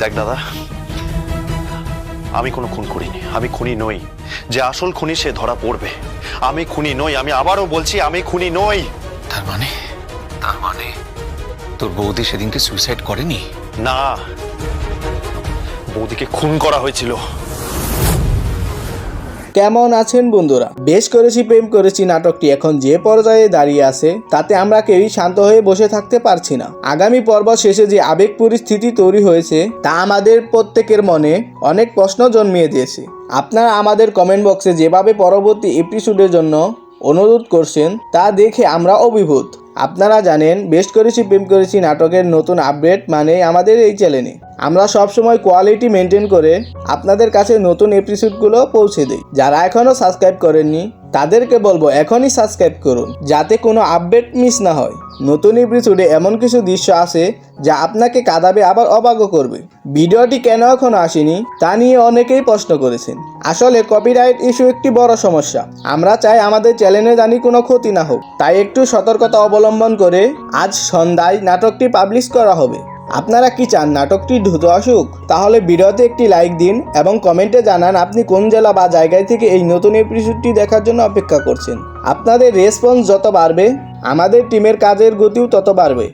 দেখ দাদা, আমি কোনো খুন করিনি, আমি খুনি নই। যে আসল খুনি সে ধরা পড়বে। আমি খুনি নই, আমি আবারও বলছি আমি খুনি নই। তার মানে তোর বৌদি সেদিনকে সুইসাইড করেনি? না, বৌদিকে খুন করা হয়েছিল। কেমন আছেন বন্ধুরা? বেশ করেছি প্রেম করেছি নাটকটি এখন যে পর্যায়ে দাঁড়িয়ে আছে তাতে আমরা কেউই শান্ত হয়ে বসে থাকতে পারছি না। আগামী পর্ব শেষে যে আবেগ পরিস্থিতি তৈরি হয়েছে তা আমাদের প্রত্যেকের মনে অনেক প্রশ্ন জন্মিয়ে দিয়েছে। আপনারা আমাদের কমেন্ট বক্সে যেভাবে পরবর্তী এপিসোডের জন্য অনুরোধ করছেন তা দেখে আমরা অভিভূত। আপনারা জানেন বেশ করেছি প্রেম করেছি নাটকের নতুন আপডেট মানে আমাদের এই চ্যানেলে আমরা সবসময় কোয়ালিটি মেনটেন করে আপনাদের কাছে নতুন এপিসোডগুলো পৌঁছে দিই। যারা এখনও সাবস্ক্রাইব করেননি তাদেরকে বলবো এখনই সাবস্ক্রাইব করুন যাতে কোনো আপডেট মিস না হয়। নতুন এপিসোডে এমন কিছু দৃশ্য আছে যা আপনাকে কাঁদাবে আবার অবাকও করবে। ভিডিওটি কেন এখনো আসেনি তা নিয়ে অনেকেই প্রশ্ন করেছেন। আসলে কপিরাইট ইস্যু একটি বড় সমস্যা। আমরা চাই আমাদের চ্যানেলে জানি কোনো ক্ষতি না হোক, তাই একটু সতর্কতা অবলম্বন করে আজ সন্ধ্যায় নাটকটি পাবলিশ করা হবে। আপনারা কি চান নাটকটি দ্রুত আসুক? তাহলে ভিডিওতে একটি লাইক দিন এবং কমেন্টে জানান আপনি কোন জেলা বা জায়গায় থেকে এই নতুন এপিসোডটি দেখার জন্য অপেক্ষা করছেন। আপনাদের রেসপন্স যত বাড়বে আমাদের টিমের কাজের গতিও তত বাড়বে।